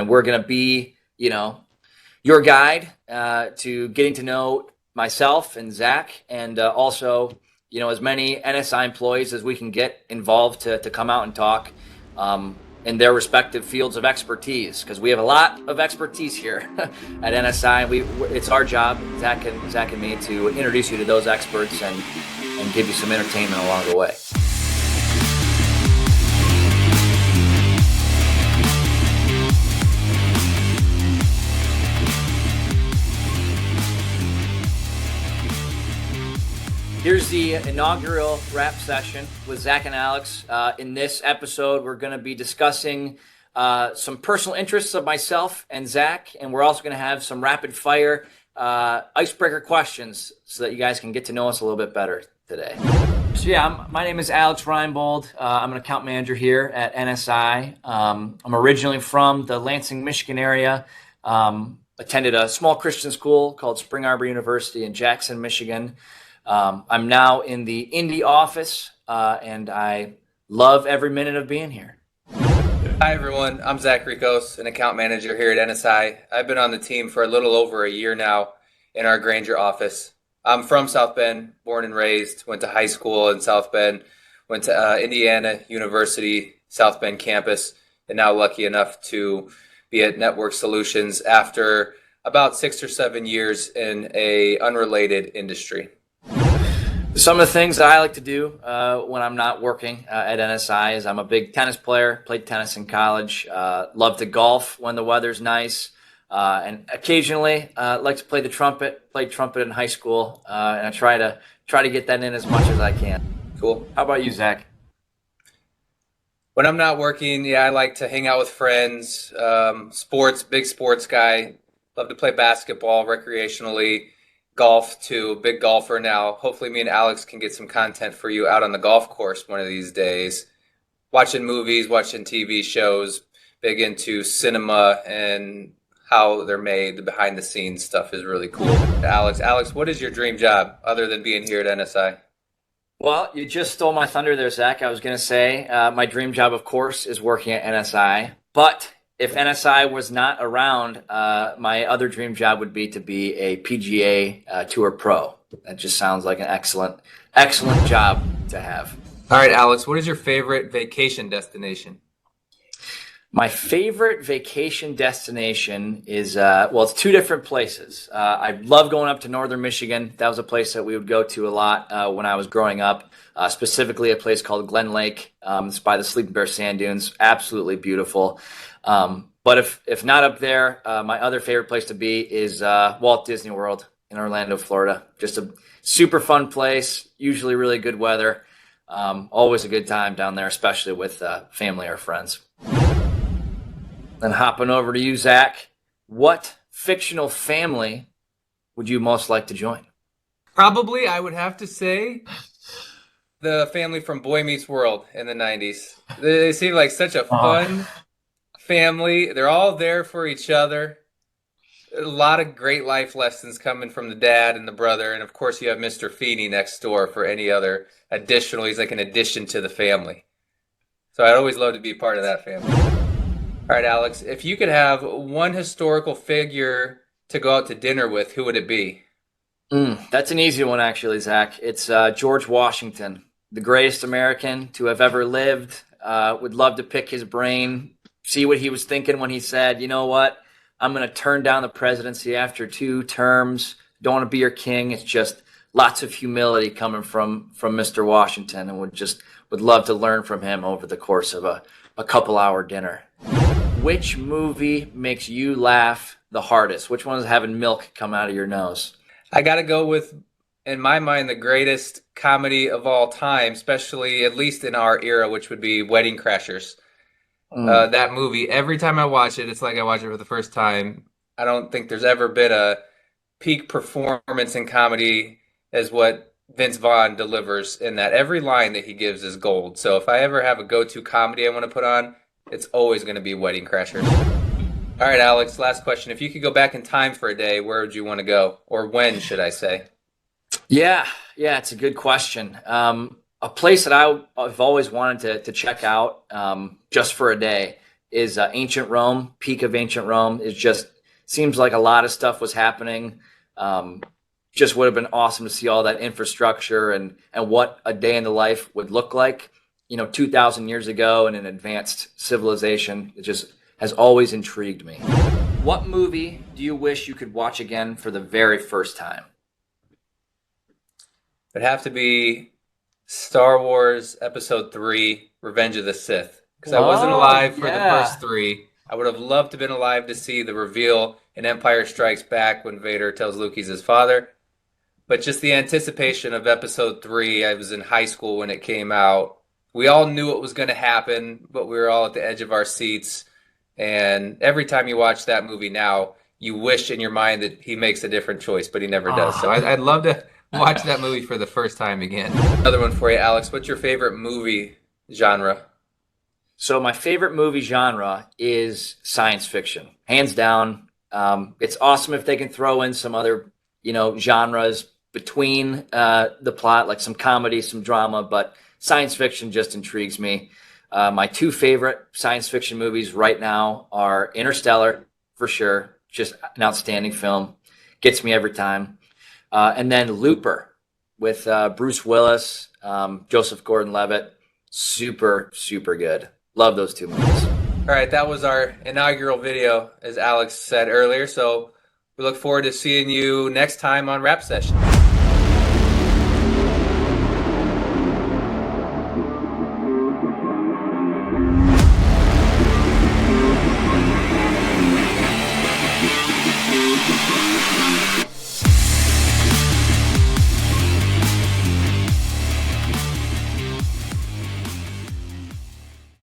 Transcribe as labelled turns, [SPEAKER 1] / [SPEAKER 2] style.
[SPEAKER 1] and we're going to be, your guide to getting to know myself and Zach, and also, as many NSI employees as we can get involved to come out and talk in their respective fields of expertise, because we have a lot of expertise here at NSI. It's our job, Zach and me, to introduce you to those experts and give you some entertainment along the way. Here's the inaugural rap session with Zack and Alex. In this episode, we're going to be discussing some personal interests of myself and Zach, and we're also going to have some rapid fire icebreaker questions so that you guys can get to know us a little bit better today. So yeah, my name is Alex Reinbold. I'm an account manager here at NSI. I'm originally from the Lansing, Michigan area. Attended a small Christian school called Spring Arbor University in Jackson, Michigan. I'm now in the Indy office, and I love every minute of being here.
[SPEAKER 2] Hi, everyone. I'm Zach Ricos, an account manager here at NSI. I've been on the team for a little over a year now in our Granger office. I'm from South Bend, born and raised, went to high school in South Bend, went to Indiana University, South Bend campus, and now lucky enough to be at Network Solutions after about 6 or 7 years in a unrelated industry.
[SPEAKER 1] Some of the things that I like to do when I'm not working at NSI is I'm a big tennis player, played tennis in college, love to golf when the weather's nice, and occasionally like to play the trumpet, played trumpet in high school, and I try to get that in as much as I can.
[SPEAKER 2] Cool.
[SPEAKER 1] How about you, Zach?
[SPEAKER 2] When I'm not working, I like to hang out with friends, sports, big sports guy, love to play basketball recreationally. Golf too, big golfer now. Hopefully me and Alex can get some content for you out on the golf course one of these days. Watching movies, watching TV shows, big into cinema and how they're made. The behind the scenes stuff is really cool. Alex, what is your dream job other than being here at NSI?
[SPEAKER 1] Well, you just stole my thunder there, Zach. I was going to say my dream job, of course, is working at NSI, but if NSI was not around, my other dream job would be to be a PGA Tour pro. That just sounds like an excellent job to have.
[SPEAKER 2] All right, Alex, what is your favorite vacation destination?
[SPEAKER 1] My favorite vacation destination is, it's two different places. I love going up to northern Michigan. That was a place that we would go to a lot when I was growing up, specifically a place called Glen Lake. It's by the Sleeping Bear Sand Dunes. Absolutely beautiful. But if not up there, my other favorite place to be is Walt Disney World in Orlando, Florida. Just a super fun place, usually really good weather. Always a good time down there, especially with family or friends. Then hopping over to you, Zach, what fictional family would you most like to join?
[SPEAKER 2] Probably, I would have to say, the family from Boy Meets World in the 90s. They seem like such a fun family. They're all there for each other. A lot of great life lessons coming from the dad and the brother. And of course, you have Mr. Feeney next door for any other additional. He's like an addition to the family. So I'd always love to be part of that family. All right, Alex, if you could have one historical figure to go out to dinner with, who would it be?
[SPEAKER 1] That's an easy one, actually, Zach. It's George Washington, the greatest American to have ever lived. Would love to pick his brain, see what he was thinking when he said, you know what, I'm going to turn down the presidency after 2 terms. Don't want to be your king. It's just lots of humility coming from Mr. Washington, and would love to learn from him over the course of a couple-hour dinner. Which movie makes you laugh the hardest? Which one is having milk come out of your nose?
[SPEAKER 2] I got to go with, in my mind, the greatest comedy of all time, especially at least in our era, which would be Wedding Crashers. That movie, every time I watch it, it's like I watch it for the first time. I don't think there's ever been a peak performance in comedy as what Vince Vaughn delivers in that. Every line that he gives is gold. So if I ever have a go-to comedy I want to put on, it's always going to be Wedding Crashers. All right, Alex, last question. If you could go back in time for a day, where would you want to go? Or when, should I say?
[SPEAKER 1] Yeah, it's a good question. A place that I've always wanted to check out just for a day is ancient Rome. Peak of ancient Rome. It just seems like a lot of stuff was happening. Just would have been awesome to see all that infrastructure and what a day in the life would look like, 2,000 years ago in an advanced civilization. It just has always intrigued me. What movie do you wish you could watch again for the very first time?
[SPEAKER 2] It'd have to be Star Wars Episode 3, Revenge of the Sith. Because I wasn't alive for the first three. I would have loved to have been alive to see the reveal in Empire Strikes Back when Vader tells Luke he's his father. But just the anticipation of Episode 3, I was in high school when it came out. We all knew what was going to happen, but we were all at the edge of our seats. And every time you watch that movie now, you wish in your mind that he makes a different choice, but he never does. So I'd love to watch that movie for the first time again. Another one for you, Alex. What's your favorite movie genre?
[SPEAKER 1] So my favorite movie genre is science fiction, hands down. It's awesome if they can throw in some other, genres between the plot, like some comedy, some drama, but science fiction just intrigues me. My two favorite science fiction movies right now are Interstellar, for sure, just an outstanding film, gets me every time. And then Looper with Bruce Willis, Joseph Gordon-Levitt, super, super good. Love those two movies.
[SPEAKER 2] All right, that was our inaugural video, as Alex said earlier. So we look forward to seeing you next time on Rap Session.